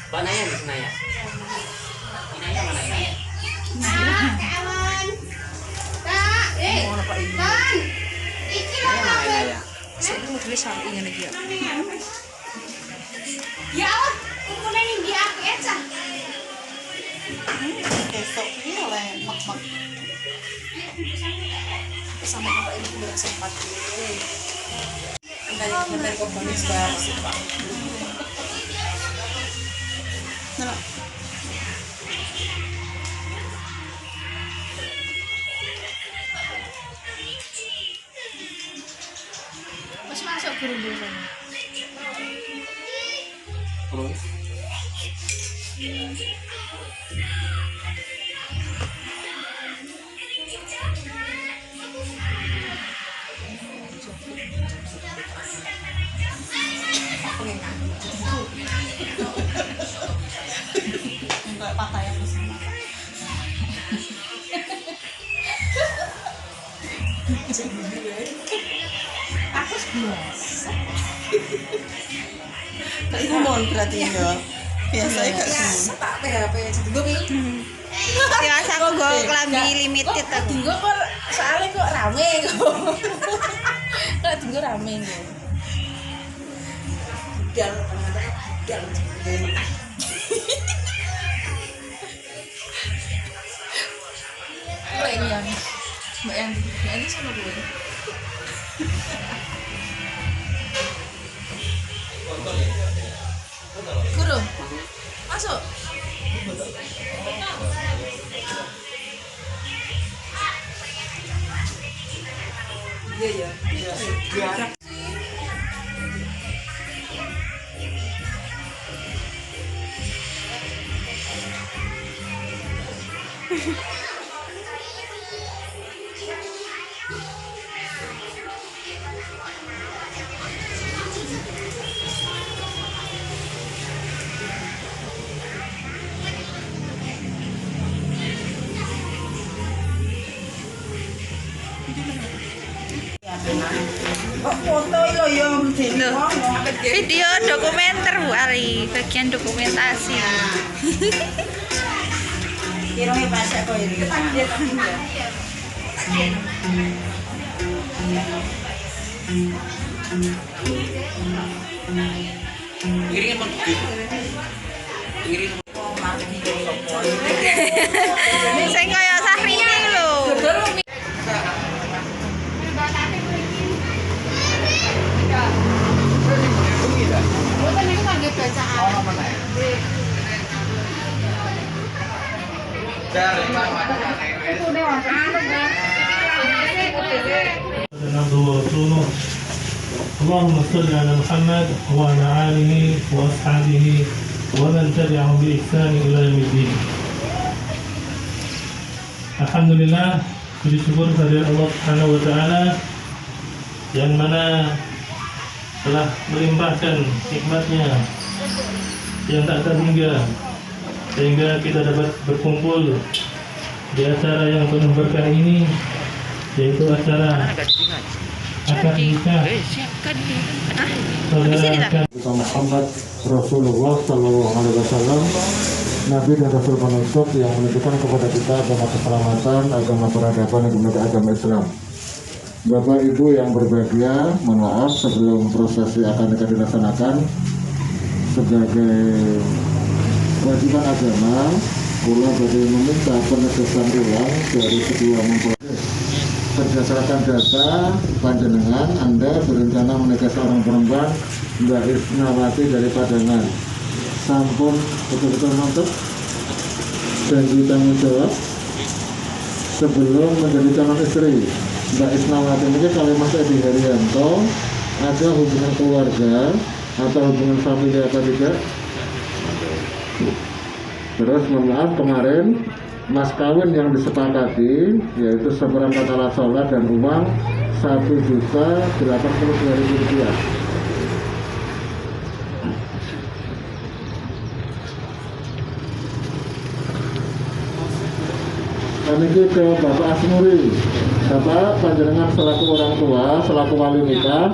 Mbak Naya di Naya. Naya mana Naya? Kawan. Tak, Tan. Iki lho Naya. Saya mau tulis sampai ingin lagi ya. Ya Allah, kumpulnya ning di aku aja. Besok ini oleh mak-mak sama bapak ini belum sempat dari komponi sudah sempat. Nah, Mas masuk gerundungan. Terus enggak patah yang bersama. Aku biasa. Kak ibu mohon berarti ya. Biasanya gak biasa tak PHP tinggal nih. Biasa aku gue kelambi limited aku. Tinggal kok soalnya kok rame kok. Kok tinggal rame kok. Budal budal dari mentah. Mbak yang sama gue. Guru, masuk. Iya. Loh, video dokumenter Bu Ari, bagian dokumentasi. Kiranya pasak kok ini. iringin mau gitu. Iring Saya kayak Syahrini lho. Boten niku kangge bacaan. Kudune wonten anu, Bang. عبده ورسوله اللهم صل على محمد وعلى آله وأصحابه ومن تبعهم بإحسان إلى يوم الدين. Alhamdulillah, puji syukur kehadirat Allah Subhanahu wa taala yang mana telah melimpahkan nikmatnya yang tak terhingga sehingga kita dapat berkumpul di acara yang penuh berkah ini, yaitu acara akad nikah saudara Muhammad Rasulullah Sallallahu Alaihi Wasallam, Nabi dan Rasul penutup yang menunjukkan kepada kita agama keselamatan, agama peradaban, dan juga agama Islam. Bapak Ibu yang berbahagia, mohon maaf sebelum prosesi akad nikah dilaksanakan, sebagai kewajiban agama, kula bagi meminta penegasan ulang dari kedua mempelai. Berdasarkan data panjenengan, Anda berencana menikah seorang perempuan Mbak Isnawati dari Padangan. Sampun betul-betul mantap dan tanggung jawab sebelum menjadi calon istri. Mbak Isnawati ini kalau Mas Edi Haryanto ada hubungan keluarga atau hubungan famili apa tidak? Terus mohon maaf, kemarin mas kawin yang disepakati yaitu seperempat alat sholat dan uang 1.082.000 rupiah. Kami ke Bapak Asmuri. Bapak panjenengan selaku orang tua, selaku wali nikah,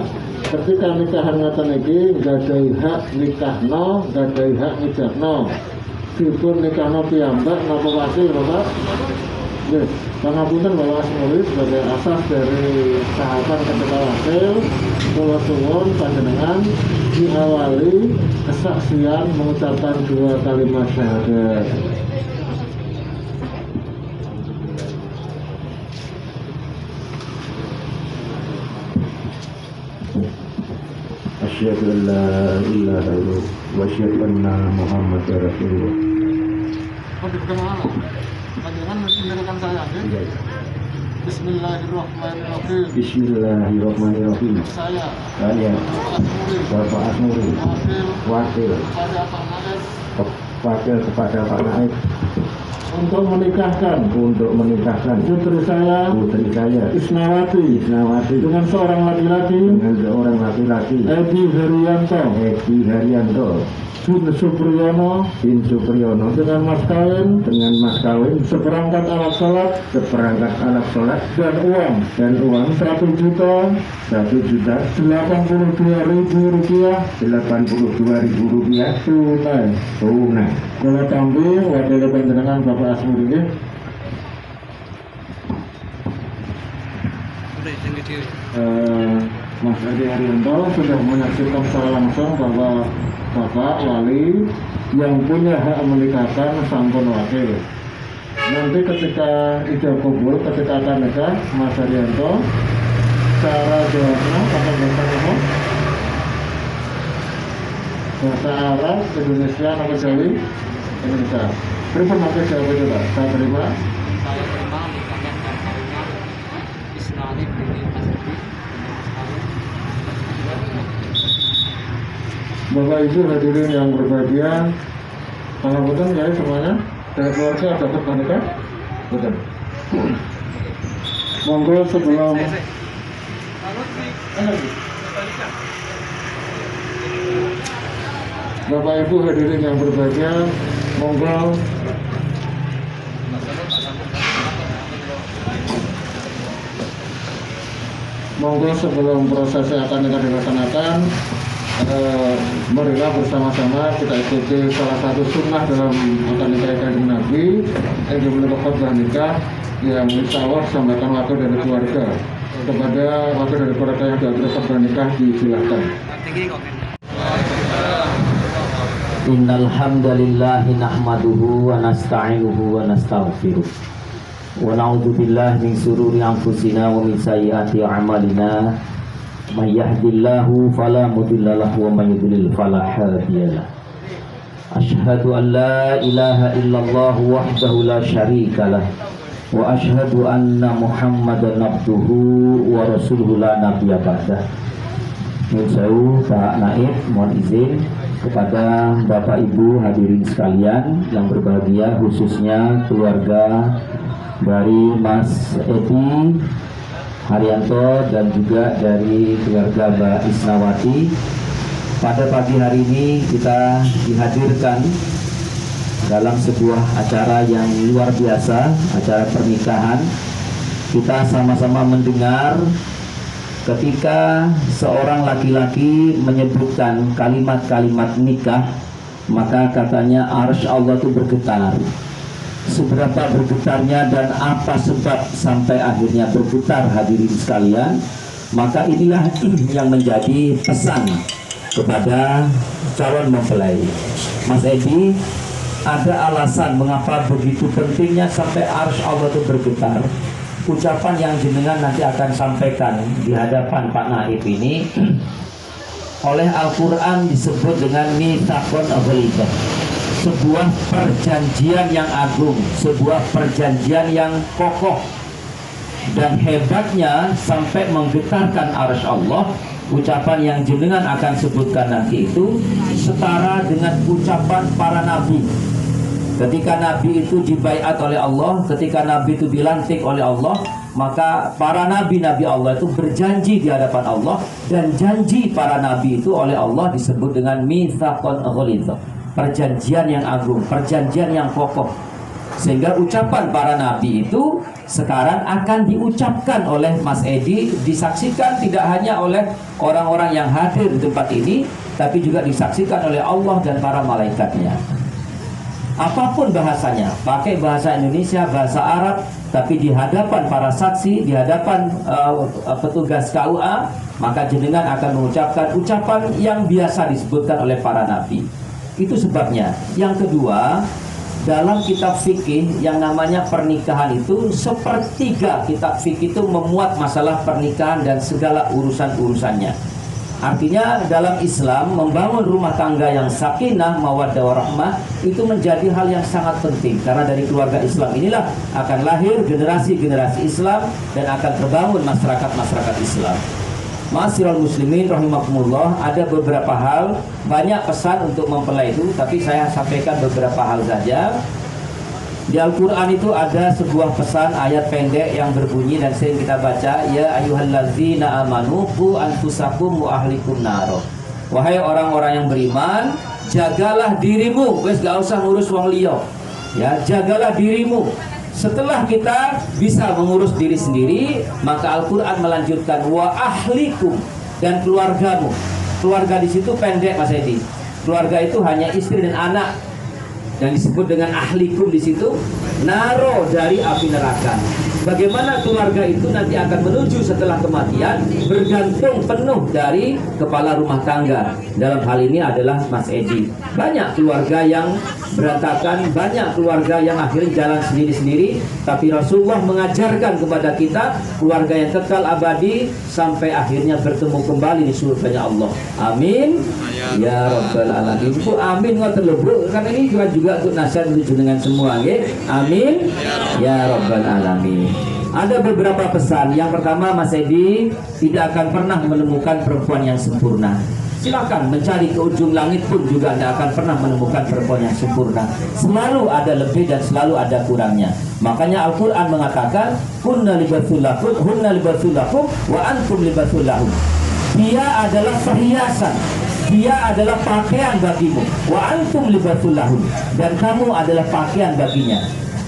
ketika nikahan ngoten iki gadahi hak nikahno, gadahi hak ngijabno. Dipun nikahno piyambak napa wakil Bapak? Nggih, pangapunten Bapak Asmuri sebagai asas dari tahapan ketika wakil, kula suwun panjenengan diawali kesaksian mengucapkan 2 kalimat syahadat. Asyhadu an la ilaha illallah wa asyhadu anna Muhammadar Rasulullah. Panjenengan mendengarkan saya, ya? Bismillahirrahmanirrahim. Bismillahirrahmanirrahim. Saya Bapak Asmuri, wakil kepada Pak Naib untuk menikahkan putri saya Isnawati dengan seorang laki-laki Edi Haryanto bin Supriyono dengan mas kawin seperangkat alat sholat dan uang 1.082.000 rupiah tunai. Kula tampi wakil panjenengan Bapak Asmuri nggih. Mas Edi Haryanto sudah menyaksikan secara langsung bahwa Bapak Wali yang punya hak menikahkan sampun wakil. Nanti ketika ijab kabul, ketika akan nikah, Mas Haryanto cara jawabnya pakai bahasa apa? Bahasa Arab, Indonesia, atau Jawi? Indonesia. Pripun pakai jawab itu Pak? Saya terima nikahnya dan kawinnya Isnawati binti Mas Edi. Bapak Ibu hadirin yang berbahagia, pangapunten ya semuanya. Dari keluarga dapat menikah? Betul. Monggo sebelum Bapak Ibu hadirin yang berbahagia, monggo sebelum prosesnya akan dilaksanakan, marilah bersama-sama kita ikuti salah satu sunnah dalam akad nikah Kanjeng Nabi yang dimulai khutbah nikah yang insya Allah sampaikan wakil dari keluarga. Kepada wakil dari keluarga yang diatur khutbah nikah disilahkan. Innal hamdalillah nahmaduhu wa nasta'inuhu wa nastaghfiruh. Wa na'udzu billahi min shururi anfusina wa min sayyiati a'malina. May yahdihillahu fala mudilla lahu wa may yudlil fala hadiyalah. Asyhadu an la ilaha illallah wahdahu la syarika lah wa asyhadu anna Muhammadan abduhu wa rasuluhu la nabiyya ba'dah. Nyuwun Pak Naib, mohon izin kepada Bapak Ibu hadirin sekalian yang berbahagia, khususnya keluarga dari Mas Edi Haryanto dan juga dari keluarga Mbak Isnawati. Pada pagi hari ini kita dihadirkan dalam sebuah acara yang luar biasa, acara pernikahan. Kita sama-sama mendengar ketika seorang laki-laki menyebutkan kalimat-kalimat nikah, maka katanya arsy Allah itu bergetar. Seberapa bergetarnya dan apa sebab sampai akhirnya bergetar, hadirin sekalian, maka inilah yang menjadi pesan kepada calon mempelai. Mas Edi, ada alasan mengapa begitu pentingnya sampai arsy Allah itu bergetar? Ucapan yang jenengan nanti akan sampaikan di hadapan Pak Naib ini oleh Al-Quran disebut dengan mitsaqun ghalidh, sebuah perjanjian yang agung, sebuah perjanjian yang kokoh, dan hebatnya sampai menggetarkan arsy Allah. Ucapan yang jenengan akan sebutkan nanti itu setara dengan ucapan para nabi. Ketika Nabi itu dibaiat oleh Allah, ketika Nabi itu dilantik oleh Allah, maka para nabi-nabi Allah itu berjanji di hadapan Allah, dan janji para nabi itu oleh Allah disebut dengan mitsaqun ghalidh, perjanjian yang agung, perjanjian yang kokoh. Sehingga ucapan para nabi itu sekarang akan diucapkan oleh Mas Edi, disaksikan tidak hanya oleh orang-orang yang hadir di tempat ini, tapi juga disaksikan oleh Allah dan para malaikatnya. Apapun bahasanya, pakai bahasa Indonesia, bahasa Arab, tapi di hadapan para saksi, di hadapan petugas KUA, maka jenengan akan mengucapkan ucapan yang biasa disebutkan oleh para nabi. Itu sebabnya. Yang kedua, dalam kitab fikih yang namanya pernikahan itu, sepertiga kitab fikih itu memuat masalah pernikahan dan segala urusan-urusannya. Artinya dalam Islam membangun rumah tangga yang sakinah, mawaddah warahmah itu menjadi hal yang sangat penting, karena dari keluarga Islam inilah akan lahir generasi-generasi Islam dan akan terbangun masyarakat-masyarakat Islam. Ma'asyiral muslimin rahimakumullah, ada beberapa hal, banyak pesan untuk mempelai itu, tapi saya sampaikan beberapa hal saja. Di Al-Quran itu ada sebuah pesan ayat pendek yang berbunyi dan sering kita baca, ya ayyuhallazina amanu qu anfusakum wa ahlikum naro. Wahai orang-orang yang beriman, jagalah dirimu, wes gak usah ngurus wong liya. Ya, jagalah dirimu. Setelah kita bisa mengurus diri sendiri, maka Al-Quran melanjutkan wa ahlikum, dan keluargamu. Keluarga di situ pendek Mas Edi. Keluarga itu hanya istri dan anak. Yang disebut dengan ahlikum di situ, naro, dari api neraka. Bagaimana keluarga itu nanti akan menuju setelah kematian bergantung penuh dari kepala rumah tangga. Dalam hal ini adalah Mas Edi. Banyak keluarga yang berantakan, banyak keluarga yang akhirnya jalan sendiri-sendiri, tapi Rasulullah mengajarkan kepada kita keluarga yang kekal abadi sampai akhirnya bertemu kembali di surganya Allah. Amin ya rabbal alamin. Bu, amin ngoten lho Bu, kan ini juga untuk nasihat menuju dengan semua nggih. Amin ya rabbal alamin. Ada beberapa pesan. Yang pertama, Mas Edi tidak akan pernah menemukan perempuan yang sempurna. Silakan mencari ke ujung langit pun juga Anda akan pernah menemukan perempuan yang sempurna. Selalu ada lebih dan selalu ada kurangnya. Makanya Al-Quran mengatakan hunna libasul lakum wa antum libasul lahum. Dia adalah perhiasan, dia adalah pakaian bagimu, wa antum libasul lahum, dan kamu adalah pakaian baginya.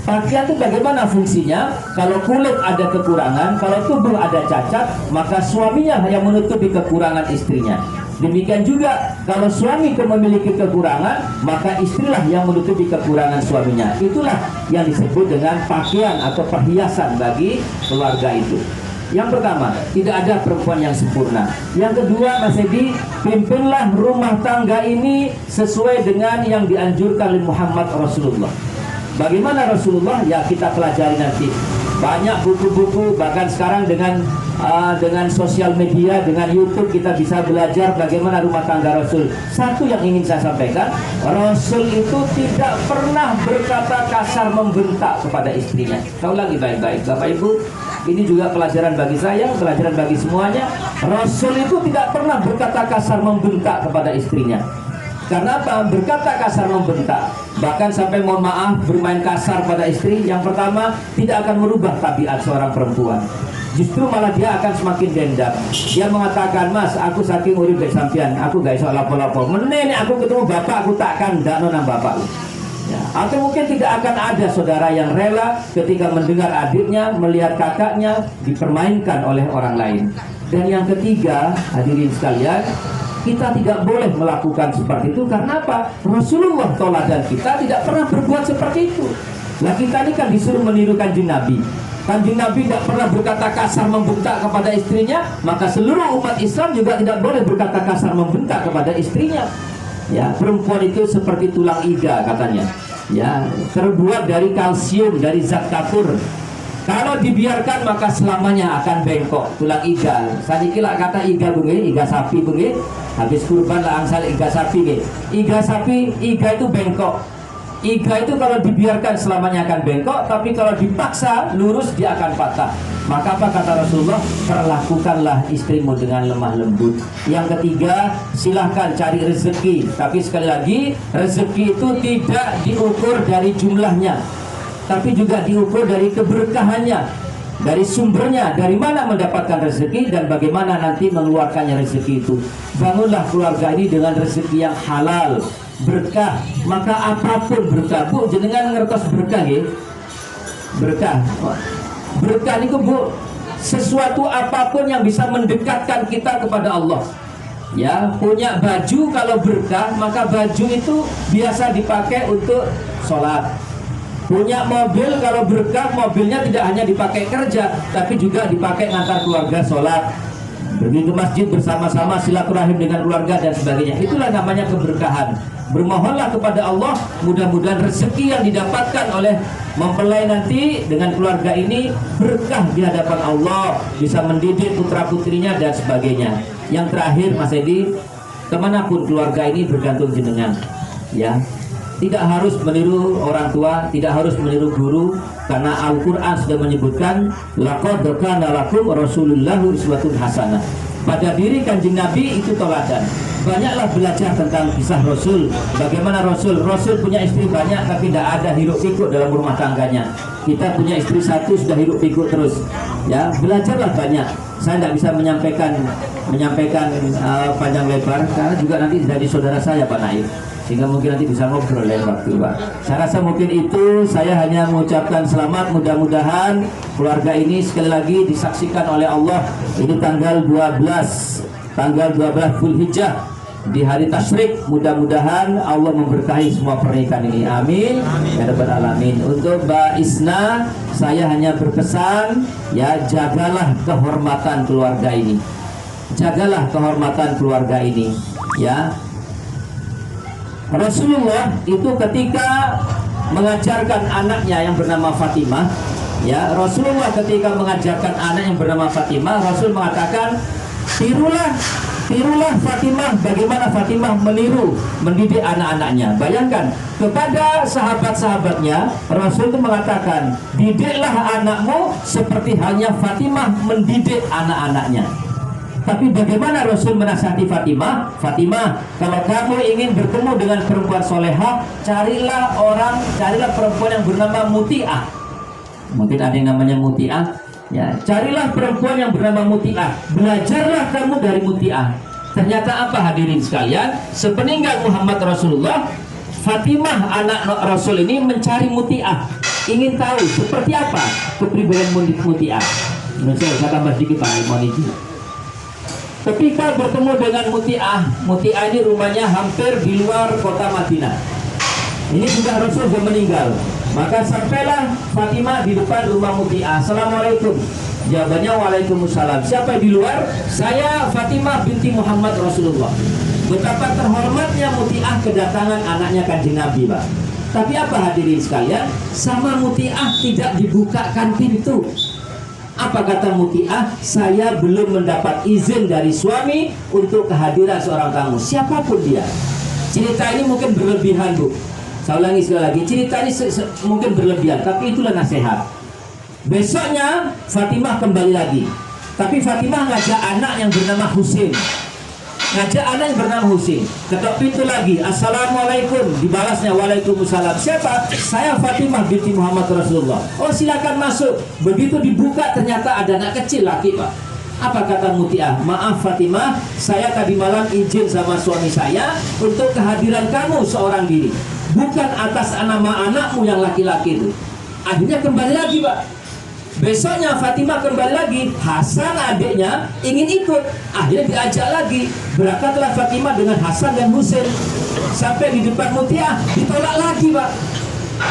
Pakaian itu bagaimana fungsinya? Kalau kulit ada kekurangan, kalau tubuh ada cacat, maka suaminya yang menutupi kekurangan istrinya. Demikian juga kalau suami memiliki kekurangan, maka istrilah yang menutupi kekurangan suaminya. Itulah yang disebut dengan pakaian atau perhiasan bagi keluarga itu. Yang pertama, tidak ada perempuan yang sempurna. Yang kedua, Mas Edi, pimpinlah rumah tangga ini sesuai dengan yang dianjurkan oleh Muhammad Rasulullah. Bagaimana Rasulullah? Ya kita pelajari nanti. Banyak buku-buku, bahkan sekarang dengan sosial media, dengan YouTube kita bisa belajar bagaimana rumah tangga Rasul. Satu yang ingin saya sampaikan, Rasul itu tidak pernah berkata kasar membentak kepada istrinya. Saya ulangi baik-baik, Bapak Ibu. Ini juga pelajaran bagi saya, pelajaran bagi semuanya. Rasul itu tidak pernah berkata kasar membentak kepada istrinya. Karena apa? Berkata kasar membentak, bahkan sampai mohon maaf bermain kasar pada istri, yang pertama tidak akan merubah tabiat seorang perempuan. Justru malah dia akan semakin dendam. Dia mengatakan, Mas, aku saking urip baik sampean, aku gak iso lapo-lapo. Menene aku ketemu bapak, aku takkan ndak nonang bapak. Ya, atau mungkin tidak akan ada saudara yang rela ketika mendengar adiknya, melihat kakaknya dipermainkan oleh orang lain. Dan yang ketiga, hadirin sekalian, kita tidak boleh melakukan seperti itu. Karena apa? Rasulullah teladan kita tidak pernah berbuat seperti itu. Nah kita ini kan disuruh meniru Kanjeng Nabi. Kanjeng Nabi tidak pernah berkata kasar membentak kepada istrinya, maka seluruh umat Islam juga tidak boleh berkata kasar membentak kepada istrinya. Ya, perempuan itu seperti tulang iga katanya. Ya, terbuat dari kalsium, dari zat kapur. Kalau dibiarkan maka selamanya akan bengkok tulang iga. Saniki lah kata iga bungi, iga sapi bungi. Habis kurban lah angsal iga sapi bungi. Iga sapi, iga itu bengkok. Iga itu kalau dibiarkan selamanya akan bengkok, tapi kalau dipaksa lurus dia akan patah. Maka apa kata Rasulullah? Perlakukanlah istrimu dengan lemah lembut. Yang ketiga, silahkan cari rezeki. Tapi sekali lagi, rezeki itu tidak diukur dari jumlahnya, tapi juga diukur dari keberkahannya, dari sumbernya, dari mana mendapatkan rezeki dan bagaimana nanti mengeluarkannya rezeki itu. Bangunlah keluarga ini dengan rezeki yang halal, berkah, maka apapun berkah. Bu, jenengan ngertos berkah nggih? Berkah. Berkah niku Bu, sesuatu apapun yang bisa mendekatkan kita kepada Allah. Ya, punya baju kalau berkah, maka baju itu biasa dipakai untuk sholat. Punya mobil kalau berkah, mobilnya tidak hanya dipakai kerja, tapi juga dipakai ngantar keluarga sholat, pergi ke masjid bersama-sama, silaturahim dengan keluarga dan sebagainya. Itulah namanya keberkahan. Bermohonlah kepada Allah, mudah-mudahan rezeki yang didapatkan oleh mempelai nanti dengan keluarga ini berkah di hadapan Allah, bisa mendidik putra putrinya dan sebagainya. Yang terakhir Mas Edi, kemanapun keluarga ini bergantung jenengan, ya. Tidak harus meniru orang tua, tidak harus meniru guru, karena Al-Quran sudah menyebutkan laqad kana lakum rasulullahu uswatun hasanah. Pada diri Kanjeng Nabi itu teladan. Banyaklah belajar tentang kisah Rasul. Bagaimana Rasul punya istri banyak tapi tidak ada hiruk pikuk dalam rumah tangganya. Kita punya istri satu sudah hiruk pikuk terus. Ya, belajarlah banyak. Saya tidak bisa menyampaikan panjang lebar karena juga nanti dari saudara saya Pak Naif, sehingga mungkin nanti bisa ngobrol lain waktu Pak. Saya rasa mungkin itu, saya hanya mengucapkan selamat, mudah-mudahan keluarga ini sekali lagi disaksikan oleh Allah. Ini tanggal 12 Zulhijjah di hari tasyrik, mudah-mudahan Allah memberkahi semua pernikahan ini, amin ya rabbal alamin. Untuk Mbak Isna, saya hanya berpesan, ya, jagalah kehormatan keluarga ini, jagalah kehormatan keluarga ini, ya. Rasulullah itu ketika mengajarkan anaknya yang bernama Fatimah, ya, Rasulullah ketika mengajarkan anak yang bernama Fatimah, Rasul mengatakan, tirulah Fatimah, bagaimana Fatimah mendidik anak-anaknya. Bayangkan, kepada sahabat-sahabatnya Rasul itu mengatakan, didiklah anakmu seperti halnya Fatimah mendidik anak-anaknya. Tapi bagaimana Rasul menasihati Fatimah? Fatimah, kalau kamu ingin bertemu dengan perempuan solehah, carilah perempuan yang bernama Muti'ah. Mungkin ada yang namanya Muti'ah. Ya, carilah perempuan yang bernama Muti'ah. Belajarlah kamu dari Muti'ah. Ternyata apa hadirin sekalian? Sepeninggal Muhammad Rasulullah, Fatimah anak Rasul ini mencari Muti'ah, ingin tahu seperti apa kepribadian Muti'ah. Saya tambah sedikit Pak Moniji. Ketika bertemu dengan Muti'ah ini rumahnya hampir di luar kota Madinah. Ini sudah Rasul sudah meninggal. Maka sampailah Fatimah di depan rumah Muti'ah. Assalamualaikum. Jawabannya waalaikumsalam. Siapa di luar? Saya Fatimah binti Muhammad Rasulullah. Betapa terhormatnya Muti'ah kedatangan anaknya Kanjeng Nabi, Pak. Tapi apa hadirin sekalian? Sama Muti'ah tidak dibukakan pintu. Apa kata Muti'ah? Saya belum mendapat izin dari suami untuk kehadiran seorang tamu, siapapun dia. Cerita ini mungkin berlebihan, Bu. Saya ulangi sekali lagi, cerita ini mungkin berlebihan, tapi itulah nasihat. Besoknya Fatimah kembali lagi, tapi Fatimah ngajak anak yang bernama Husain. Ketok pintu lagi, assalamualaikum, dibalasnya waalaikumsalam. Siapa? Saya Fatimah binti Muhammad Rasulullah. Oh, silakan masuk. Begitu dibuka ternyata ada anak kecil laki, Pak. Apa kata Muti'ah? Maaf Fatimah, saya tadi malam izin sama suami saya untuk kehadiran kamu seorang diri, bukan atas nama anakmu yang laki-laki itu. Akhirnya kembali lagi, Pak. Besoknya Fatimah kembali lagi, Hasan adiknya ingin ikut, akhirnya diajak lagi. Berangkatlah Fatimah dengan Hasan dan Husain. Sampai di depan Muti'ah, ditolak lagi, Pak.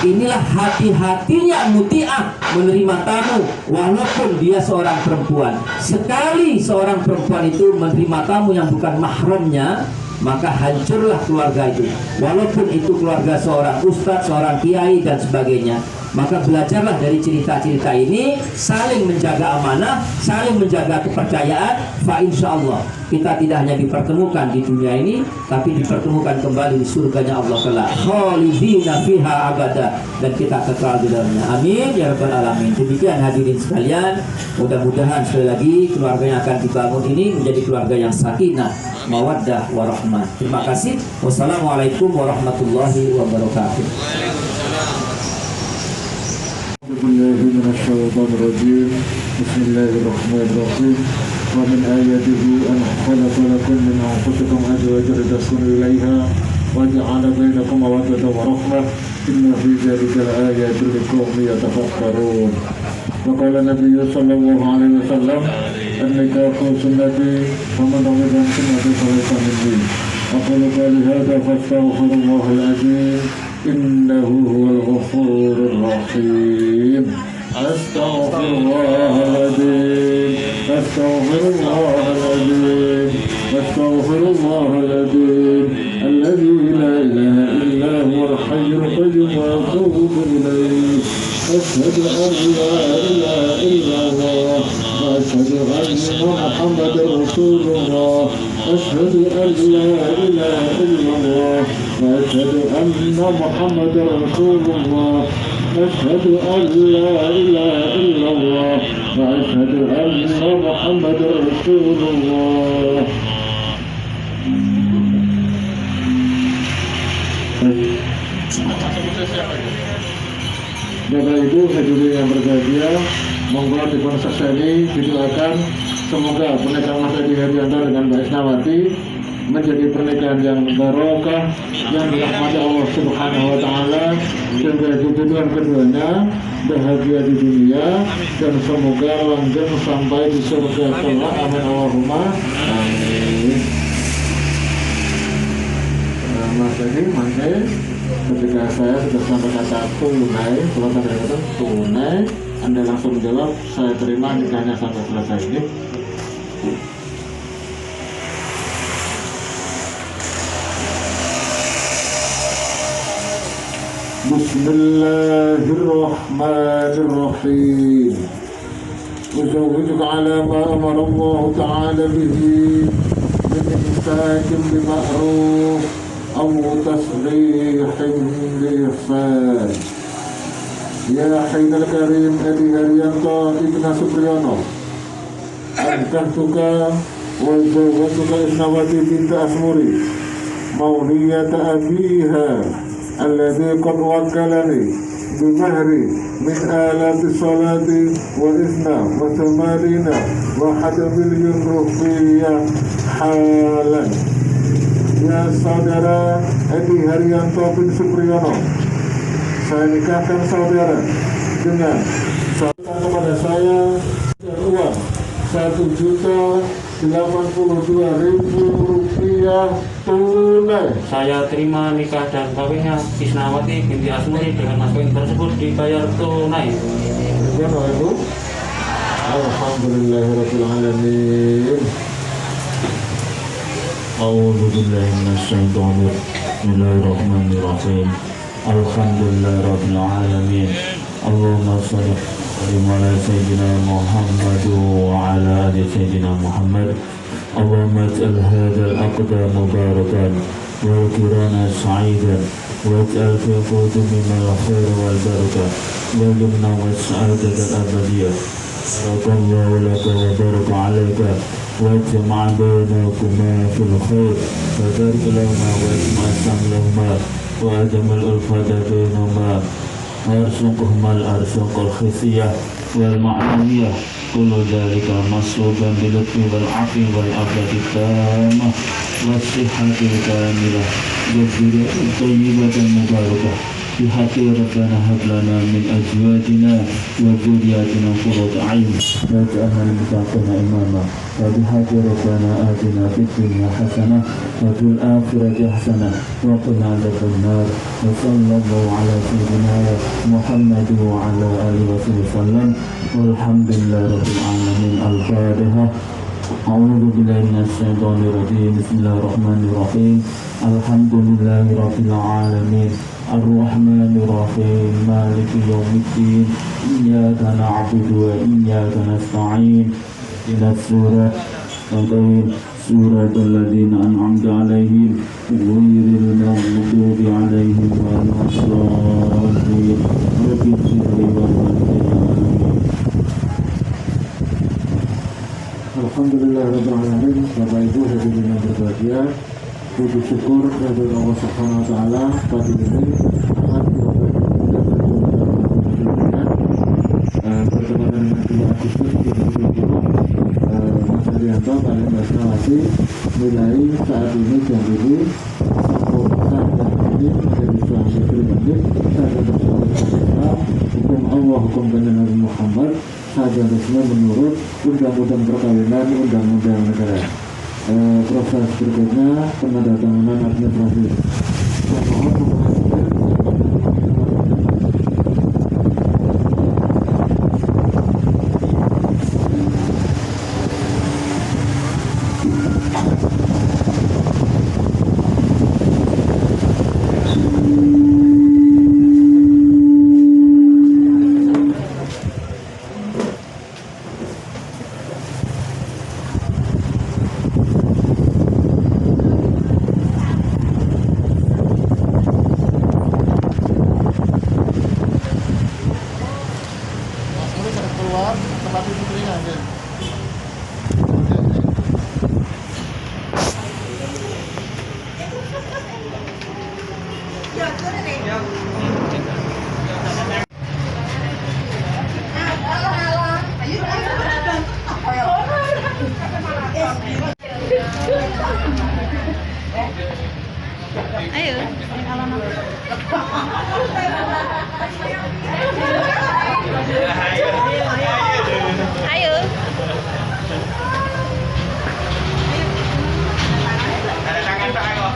Inilah hati-hatinya Muti'ah menerima tamu, walaupun dia seorang perempuan. Sekali seorang perempuan itu menerima tamu yang bukan mahramnya, maka hancurlah keluarga itu. Walaupun itu keluarga seorang ustadz, seorang kiai dan sebagainya. Maka belajarlah dari cerita-cerita ini, saling menjaga amanah, saling menjaga kepercayaan. Fa insyaallah kita tidak hanya dipertemukan di dunia ini, tapi dipertemukan kembali di surganya Allah Ta'ala, khalidina fiha abada, dan kita kekal di dalamnya. Amin ya rabbal alamin. Demikian hadirin sekalian, mudah-mudahan sekali lagi keluarga yang akan dibangun ini menjadi keluarga yang sakinah, mawaddah, warahmah. Terima kasih. Wassalamualaikum warahmatullahi wabarakatuh. بسم الله الرحمن الرحيم ومن آياته أن خلق لكم من أنفسكم أزواجا لتسكنوا إليها وجعل بينكم مودة ورحمة إن في ذلك لآيات لقوم يتفكرون. وقال النبي صلى الله عليه وسلم النكاح سنتي فمن رغب عن سنتي فليس مني. أقول قولي هذا فاستغفر الله العظيم إنه هو الغفور الرحيم. أستغفر الله العظيم أستغفر الله العظيم أستغفر الله العظيم الذي لا إله إلا هو الحي القيوم وأتوب إليه. أشهد أن لا إله إلا الله وأشهد أن محمدا رسول الله. أشهد أن لا إله إلا الله وأشهد أن محمدا رسول الله. أشهد أن لا إله إلا الله وأشهد أن محمدا رسول الله. Bapak Ibu hadirin yang berbahagia, monggo dipun seseni didoakan semoga pernikahan Mas Edi Haryanto dengan Mbak Isnawati menjadi pernikahan yang barokah, yang dirahmati Allah Subhanahu wa taala, sehingga tujuan keduanya bahagia di dunia dan semoga langgeng sampai di surga kelak. Amin Allahumma amin. Mas Edi mangke ketika saya sudah sampai kata tunai, kalau saya kata tunai, Anda langsung jawab saya terima nikahnya sampai selesai ini. Bismillahirrahmanirrahim. Uzawwijuka ala ma amara Allah ta'ala bihi min imsakin bima'ruf aw tasrihim biihsan. Ya Haidal Karim Edi Haryanto Ibn Supriyono, Ankahtuka wa zawwatuka Isnawati binti Asmuri mauliyata abiha alladhi qad wakkalani bimahri min alati salati wa isna wa tamarina wa hadabil ruhiyya halan. Ya saudara Edi Haryanto bin Supriyono, saya nikahkan saudara dengan saudara kepada saya uang Rp1.082.000 tunai. Saya terima nikah dan kawinnya Isnawati binti Asmuri dengan mas kawin tersebut dibayar tunai. Bagaimana Ibu? Alhamdulillahirabbil alamin. A'udzu billahi minasyaitonir Bismillahirrahmanirrahim. Alhamdulillahirabbil alamin. Allahumma shalli ala sayyidina Muhammad wa ala ali sayyidina Muhammad. Allahumma ij'al hadzal aqda mubarakan wa kirana sa'idan wa ij'al fi qudumi al-khair wal barakah wal yumna was sa'adat al-abadiyah. Barakallahu laka wa baraka alayka واجمع بينكما في الخير وبارك لهما واجمع شملهما وأدم الألفة بينهما وارزقهما الأرزاق الخفية والمعنوية كل ذلك مصلوبا باللطف والعفو والعافية التامة والصحة الكاملة والذرية الطيبة المباركة بحق ربنا هب لنا من أزواجنا وذرياتنا قرة أعين واجعلنا للمتقين إماما وبحق ربنا آتنا في الدنيا حسنة وفي الآخرة حسنة وقنا عذاب النار وصلى الله على سيدنا محمد وعلى آله وصحبه وسلم والحمد لله رب العالمين. الفاتحة. أعوذ بالله من الشيطان الرجيم. بسم الله الرحمن الرحيم. الحمد لله رب العالمين الرحمن الرحيم مالك يوم الدين إياك نعبد وإياك نستعين إلى سورة الذين أنعمت عليهم غير المغضوب عليهم ولا الضالين. رب اغفر لي Alhamdulillahirabbil alamin. Bapak Ibu hadirin yang berbahagia, puji syukur kepada Allah Subhanahu wa taala pagi ini bertepatan dengan 2 Agustus 2020 Mas Haryanto kalian Mbak Isnawati nilai saat ini jam ini sempurna lanjut saja Islam, hukum Allah, hukum Nabi Muhammad saja resmi menurut undang-undang perkawinan, undang-undang negara. Proses berikutnya penandatanganan administratif. keluar tempat itu telinga aja. Ayo. Ayo. Ada tangan Pak kok.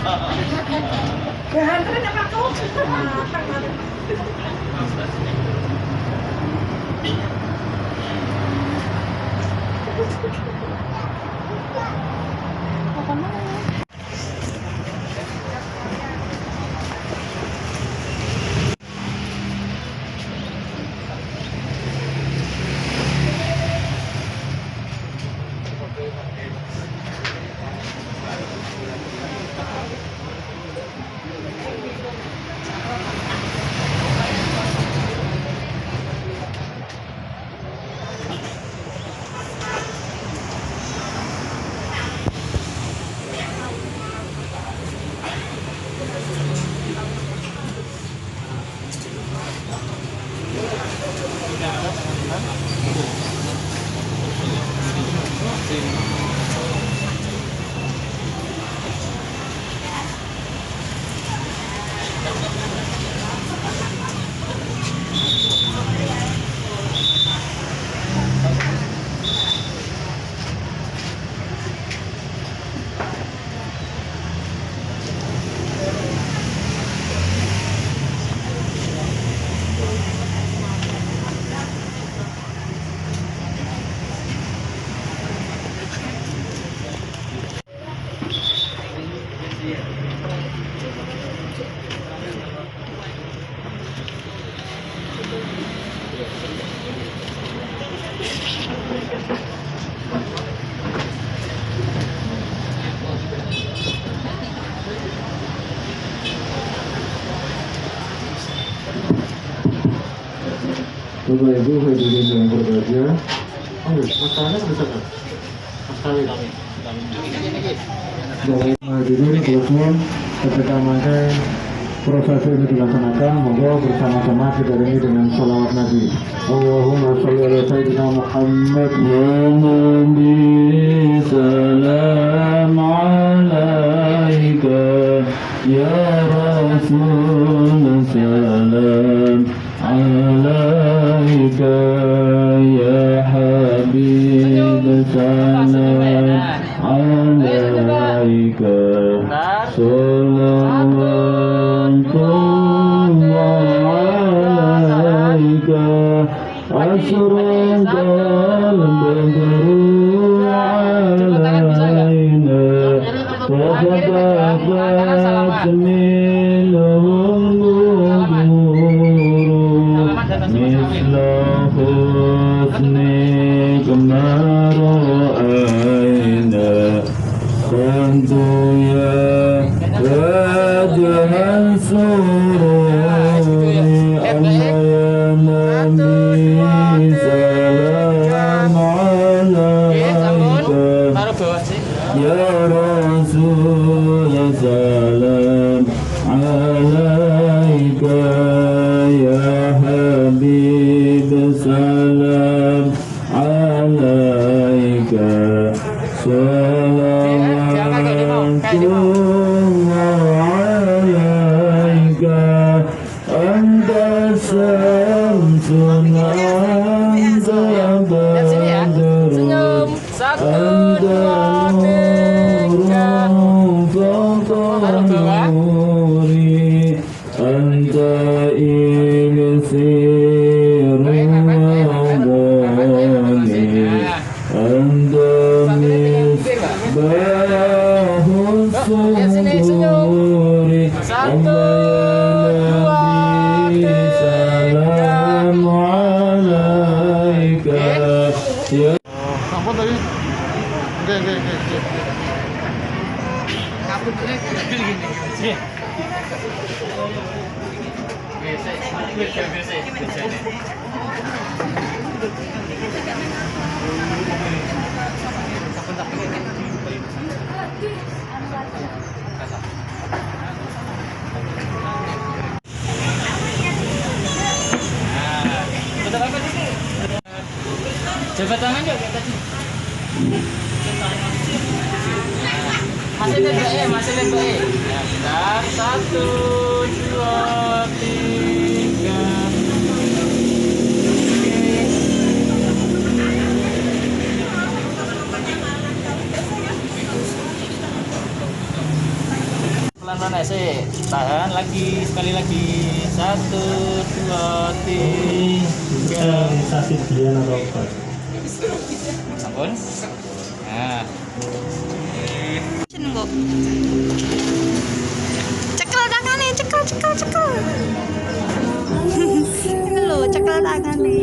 Bapak Ibu hadirin yang berbahagia, masalahnya besar kan? Masalah hadirin keluarga, ketika mangkai proses ini dilaksanakan, monggo bersama-sama kita iringi dengan salawat Nabi. Allahumma sholli ala sayyidina Muhammad ya Nabi salam alaika ya Rasul salam alaika ya Habib salam alaika أشرق البدر علينا وخطفت منه النور مثل حسنك ما رأينا كنت يا وجه السرور الله يا نبي سلام عليك يا رسول سلام عليك يا حبيب سلام عليك صلوات الله عليك أنت شمس أنت بدر أنت نور فوق نوري أنت إكسير وغني أنت مصباح الصدور Salam alaika ya. Apa tadi? Oke. Coba tangan yuk kayak tadi. Masih lihat masih lihat ya, bentar. 1, 2, 3. Pelan-pelan sih, tahan lagi, sekali lagi. 1, 2, 3. Sakit dia apa? Ampun. Nah. Nunggu. Cekel tangannya, cekel. Lo cekel tangannya.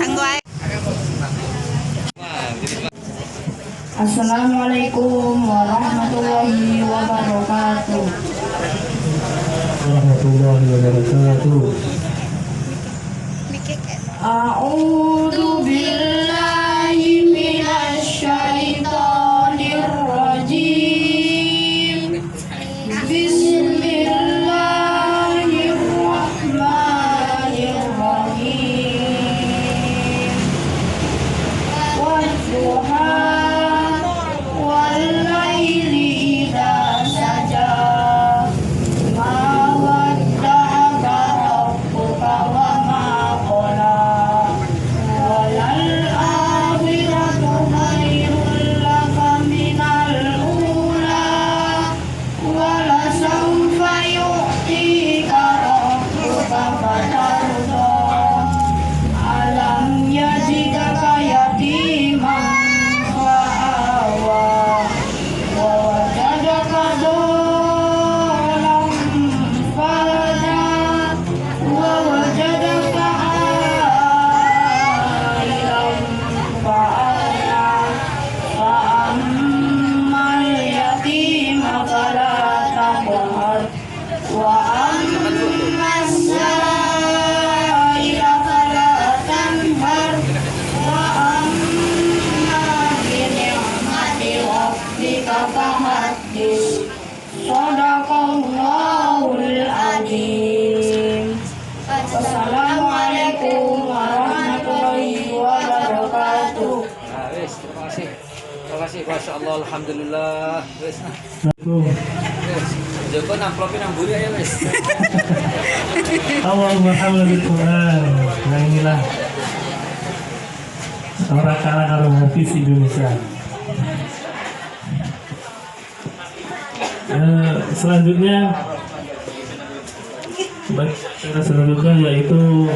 Angguai. Assalamualaikum warahmatullahi wabarakatuh. Warahmatullahi wabarakatuh. A'udzu billahi minasy syaithanir rajim. Bismillahirrahmanirrahim. Wadduha wal laili idza saja. Ma wadda'aka rabbuka wa ma qala. Shadaqallahul Azim. Wassalamualaikum warahmatullahi wabarakatuh. Terima kasih. Masya Allah, alhamdulillah. Wes. Joko amplopin nang buri ya wes. Allahumma hamdul Quran. Nah inilah orang karo Hafiz Indonesia. Selanjutnya yaitu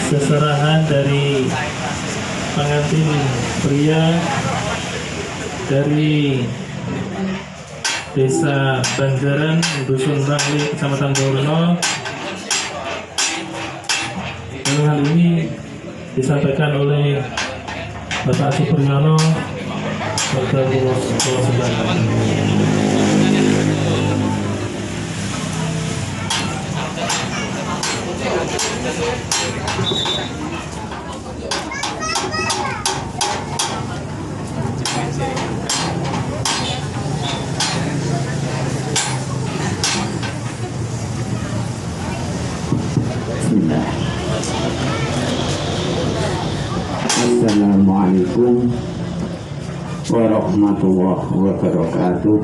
seserahan dari pengantin pria dari Desa Banjaran, Dusun Bangli, Kecamatan Borno. Dan hal ini disampaikan oleh Bapak Supriyono, Warga Pulau Sebaran. Assalamualaikum warahmatullahi warahmatullahi wabarakatuh.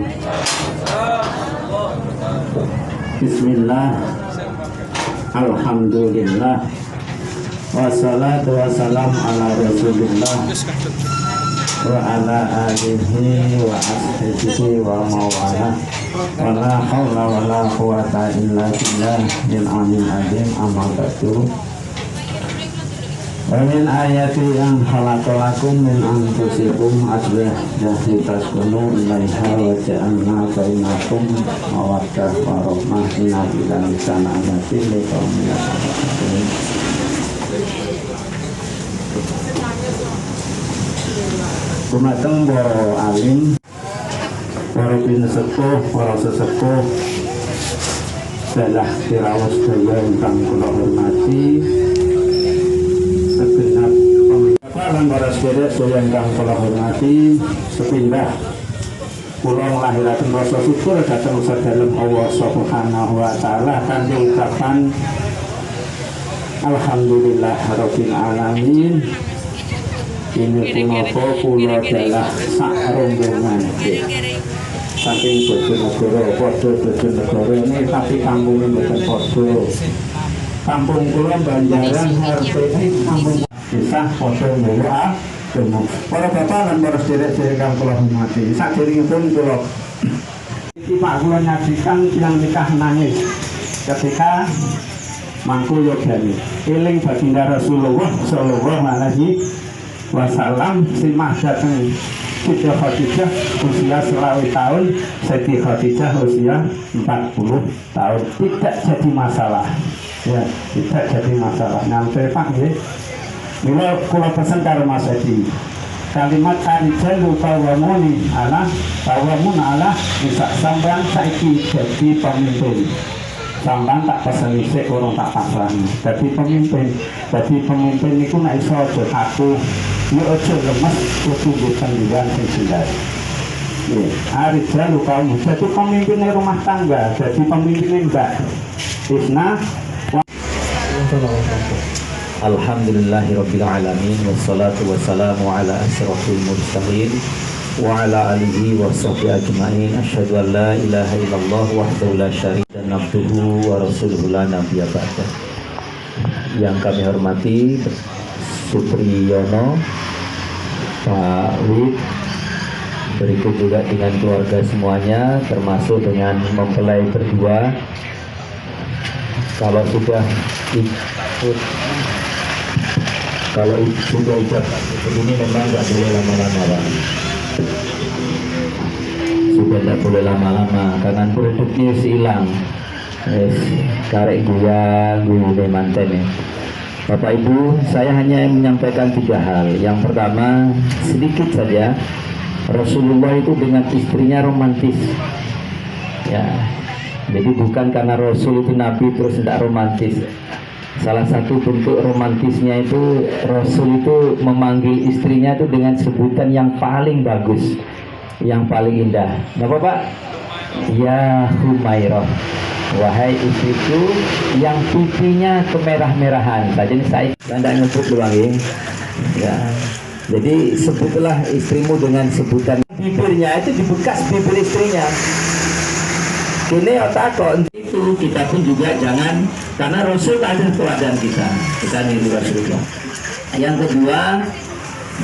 Bismillah, alhamdulillah, wassalatu wassalam ala rasulillah wa ala alihi wa ashabihi wa mawala wa la hawla wa la quwata illa billah bil alim adim amma ba'du. Wa min ayati yang khalaqalakum min anfusikum azwajan litaskunu ilaiha wa ja'alna bainakum mawaddah wa rahmah inna lillahi wa inna ilaihi raji'un. Dumateng para alim, para pinesepuh, para sesepuh, salah diraos daya ingkang kula hormati, segenap lan para sedherek sedaya ingkang kula hormati, sepindah kula nglahiraken rasa syukur dhateng sadalem Allah Subhanahu wa taala kanthi ucapan alhamdulillah rabbil alamin. Ini punapa kula dalah sak rombongan saking Bojonegoro, padha Bojonegoro ini tapi kampungnya mboten padha. Kampung kula Banjaran RPI kampung desa padha Mula. Para bapak lan para sedherek-sedherek kang kula hormati, saderengipun kula iki Pak kula nyajikan tiyang nikah nangis ketika mangku yogani eling baginda Rasulullah sallallahu alaihi wasallam simah dateng Siti Khadijah usia 20 tahun, Siti Khadijah usia 40 tahun. Tidak jadi masalah, ya, tidak jadi masalah. Nyampe Pak nggih. Mila kula pesen karo Mas Edi. Kalimat arijalu qawwamuni ala bisa sampean saiki jadi pemimpin. Sampean tak pesen isik urung tak pasrahni. Dadi pemimpin niku nek iso aja kaku, yo aja lemes kudu pendidikan sing jelas. Nggih, arijalu kaum jadi pemimpin rumah tangga, jadi pemimpin Mbak Isna. Alhamdulillahirabbil alamin wassalatu wassalamu ala asyrafil mursalin wa ala alihi wa sahbihi ajmain. Asyhadu an la ilaha illallah wahdahu la syarika lahu abduhu wa rasuluhu la nabiyya ba'da. Yang kami hormati Supriyono, Pak Wid, berikut juga dengan keluarga semuanya, termasuk dengan mempelai berdua. Kalau sudah ucapan ini memang nggak boleh lama-lama, Pak. Sudah tidak boleh lama-lama karena produknya hilang. Karek gua manten ya. Bapak Ibu, saya hanya menyampaikan 3 hal. Yang pertama, sedikit saja, Rasulullah itu dengan istrinya romantis. Ya, jadi bukan karena Rasul itu Nabi terus tidak romantis. Salah satu bentuk romantisnya itu Rasul itu memanggil istrinya itu dengan sebutan yang paling bagus, yang paling indah. Nggak Pak? Ya Humairah, wahai istriku yang pipinya kemerah-merahan. Jadi saya tidak nyebut doang ya. Jadi sebutlah istrimu dengan sebutan bibirnya itu di bekas bibir istrinya. Kini otak itu kita pun juga jangan, karena Rasul ada teladan kita niru Rasulullah. Yang kedua,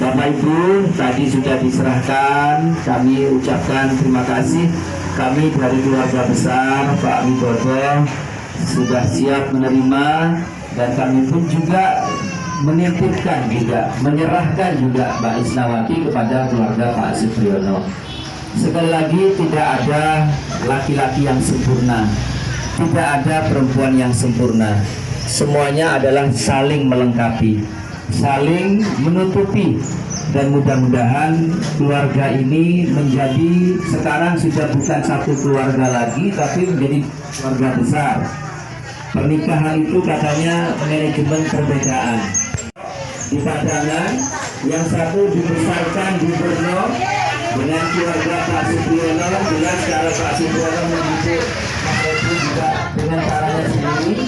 Bapak Ibu tadi sudah diserahkan, kami ucapkan terima kasih. Kami dari keluarga besar Pak Widodo sudah siap menerima, dan kami pun juga menitipkan juga, menyerahkan juga Mbak Isnawati kepada keluarga Pak Supriyono. Sekali lagi, tidak ada laki-laki yang sempurna, tidak ada perempuan yang sempurna. Semuanya adalah saling melengkapi, saling menutupi, dan mudah-mudahan keluarga ini menjadi, sekarang sudah bukan satu keluarga lagi, tapi menjadi keluarga besar. Pernikahan itu katanya manajemen perbedaan. Di Padangan, yang satu dibesarkan gubernur dengan keluarga Pak Supriyono, jelas cara Pak Supriyono menghibur Pak Edi juga dengan caranya sendiri,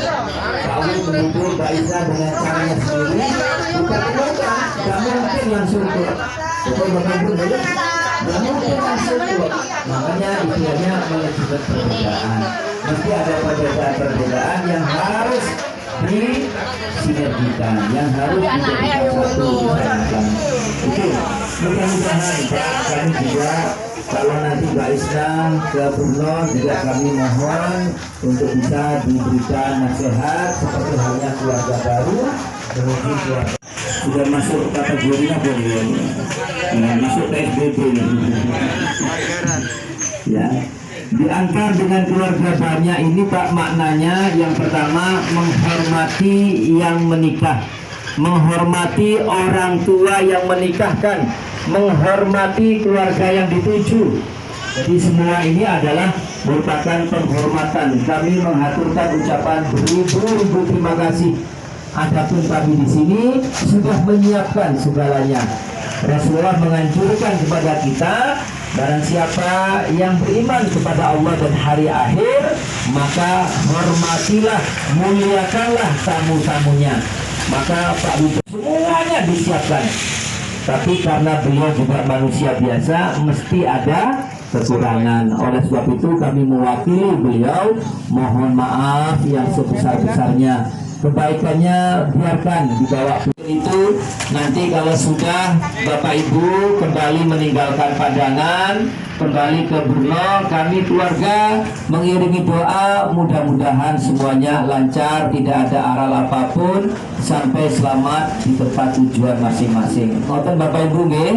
Pak Wi menghibur Mbak Isa dengan caranya sendiri. Bukan tidak mungkin langsung ke Bapak Ibu. Namun dengan syukur, makanya istilahnya manajemen perbedaan. Mesti ada perbedaan-perbedaan yang harus disinergikan, yang harus disatukan. Itu mudah-mudahan kami juga kalau nanti Mbak Isna ke Brno juga kami mohon untuk bisa diberikan nasihat seperti halnya keluarga baru, menuju keluarga sudah masuk kategorinya boleh, masuk PSBB ya. Diantar dengan keluarga banyak ini Pak, maknanya yang pertama menghormati yang menikah, menghormati orang tua yang menikahkan, menghormati keluarga yang dituju. Jadi semua ini adalah merupakan penghormatan. Kami menghaturkan ucapan beribu-ribu terima kasih. Adapun kami di sini sudah menyiapkan segalanya. Rasulullah menganjurkan kepada kita, barang siapa yang beriman kepada Allah dan hari akhir, maka hormatilah, muliakanlah tamu-tamunya. Maka Pak Widodo semuanya disiapkan. Tapi karena beliau juga manusia biasa, mesti ada kekurangan. Oleh sebab itu kami mewakili beliau mohon maaf yang sebesar-besarnya. Kebaikannya biarkan dibawa itu. Nanti kalau sudah Bapak Ibu kembali meninggalkan Padangan, kembali ke Brno, kami keluarga mengiringi doa, mudah-mudahan semuanya lancar, tidak ada aral apapun, sampai selamat di tempat tujuan masing-masing. Ngoten Bapak Ibu nggih.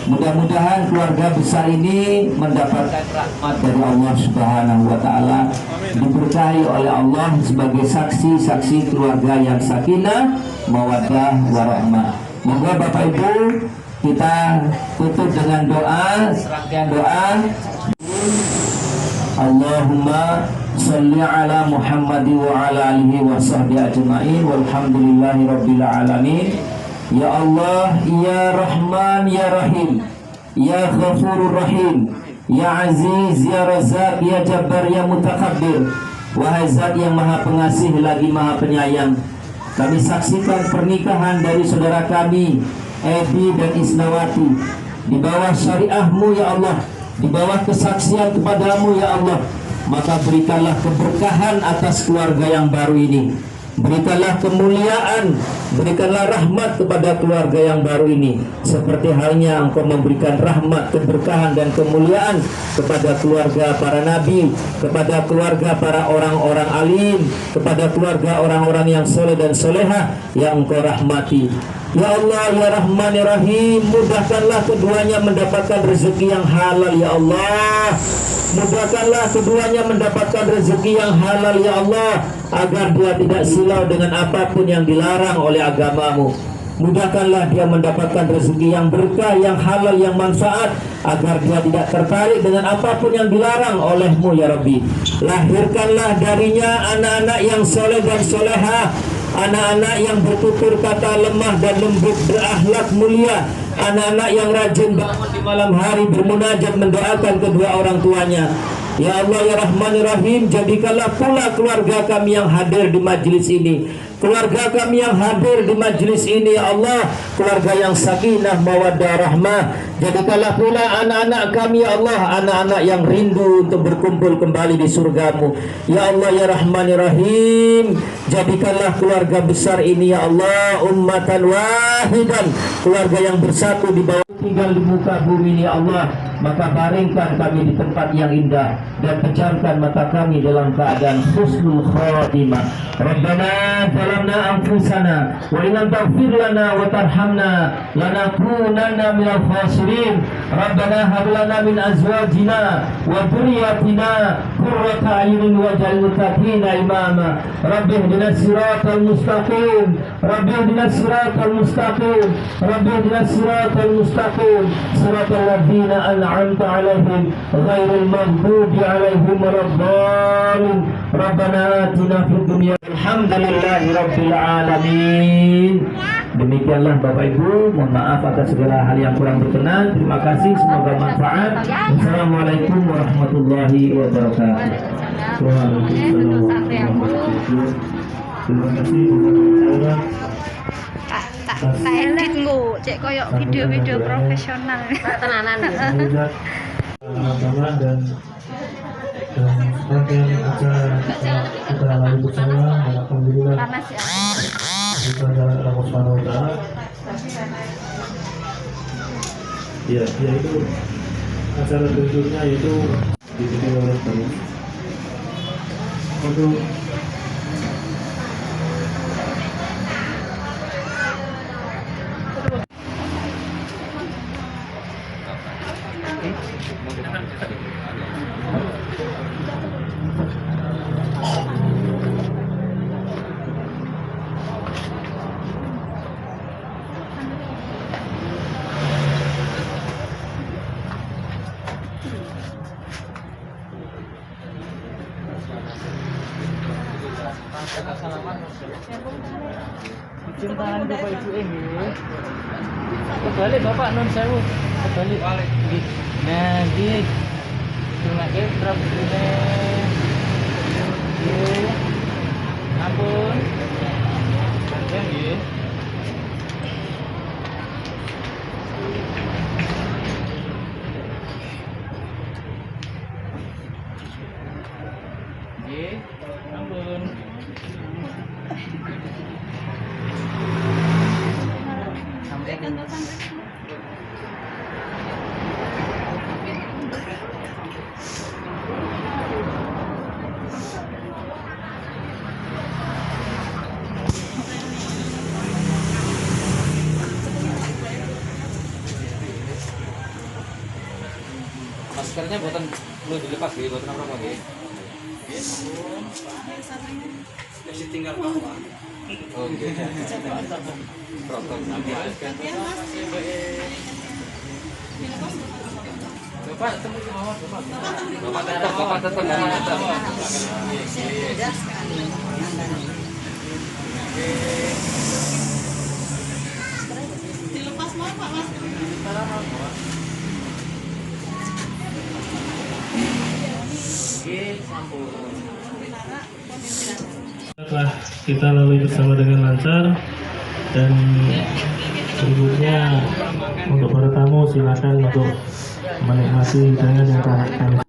Mudah-mudahan keluarga besar ini mendapatkan rahmat dari Allah Subhanahu wa Ta'ala, diberkahi oleh Allah sebagai saksi-saksi keluarga yang sakinah, mawaddah, warahmah. Moga Bapak Ibu kita tutup dengan doa, serangkaian doa. Allahumma salli ala Muhammad wa ala alihi wa sahbihi ajma'in walhamdulillahi rabbil alamin. Ya Allah, Ya Rahman, Ya Rahim, Ya Ghafurur Rahim, Ya Aziz, Ya Razak, Ya Jabbar, Ya Mutakabbir. Wahai Zat yang Maha Pengasih lagi Maha Penyayang, kami saksikan pernikahan dari saudara kami Edi dan Isnawati di bawah syariah-Mu ya Allah, di bawah kesaksian kepadamu ya Allah. Maka berikanlah keberkahan atas keluarga yang baru ini. Berikanlah kemuliaan, berikanlah rahmat kepada keluarga yang baru ini, seperti halnya Engkau memberikan rahmat, keberkahan dan kemuliaan kepada keluarga para nabi, kepada keluarga para orang-orang alim, kepada keluarga orang-orang yang soleh dan solehah yang Engkau rahmati. Ya Allah, Ya Rahman, Ya Rahim, mudahkanlah keduanya mendapatkan rezeki yang halal ya Allah. Mudahkanlah keduanya mendapatkan rezeki yang halal ya Allah, agar dia tidak silau dengan apapun yang dilarang oleh agamamu. Mudahkanlah dia mendapatkan rezeki yang berkah, yang halal, yang manfaat, agar dia tidak tertarik dengan apapun yang dilarang olehmu ya Rabbi. Lahirkanlah darinya anak-anak yang soleh dan solehah, anak-anak yang bertutur kata lemah dan lembut, berakhlak mulia, anak-anak yang rajin bangun di malam hari bermunajat mendoakan kedua orang tuanya. Ya Allah, Ya Rahman, Ya Rahim, jadikanlah pula keluarga kami yang hadir di majelis ini, keluarga kami yang hadir di majelis ini ya Allah, keluarga yang sakinah, mawaddah, rahmah. Jadikanlah pula anak-anak kami ya Allah, anak-anak yang rindu untuk berkumpul kembali di surgamu. Ya Allah, Ya Rahman, Ya Rahim, jadikanlah keluarga besar ini ya Allah ummatan wahidan, keluarga yang bersatu di bawah tinggal di muka bumi ini ya Allah. Maka baringkan kami di tempat yang indah dan pejamkan mata kami dalam keadaan husnul khatimah. Rabbana zalamna anfusana wa in lam taghfir lana wa tarhamna lanakunanna minal khasirin. Rabbana hab lana min azwajina wa dhurriyyatina qurrata a'yunin waj'al muttaqina imama. Rabbi ihdinas siratal mustaqim, Rabbi ihdinas siratal mustaqim, Rabbi ihdinas siratal mustaqim, siratal ladzina an'amta 'alaihim ghairil maghdubi 'alaihim waladdallin. Rabbana atina fid dunya alhamdulillahi rabbil alamin. Demikianlah Bapak Ibu, mohon maaf atas segala hal yang kurang berkenan. Terima kasih, semoga manfaat. Assalamualaikum warahmatullahi wabarakatuh. Waalaikumsalam warahmatullahi wabarakatuh. Terima kasih. atas Tak edit nggo, cek koyo video-video profesional. Tenanan ya. mengajak Bapak dan sebagian acara kita lalui bersama dan alhamdulillah Panas ya. kita jalan Allah Subhanahu wa taala. Ya, yaitu acara berikutnya yaitu diikuti oleh terus untuk Cintaan Bapak Ibu ini. Kebalik Bapak non sewu. Kebalik. Nggih. Nah, nggih. Cuma ke drop ini. Nggih. Ampun. Ya nggih. Nggih. Ampun. Maskernya buatan perlu dilepas gitu, buatan apa lagi? Masih tinggal apa? Oke. Protokol ambil. Bapak temu di bawah, Bapak. Bapak tetap. Dilepas mau Pak Mas. Setelah kita lalui bersama dengan lancar dan berikutnya untuk para tamu silakan untuk menikmati hidangan yang telah kami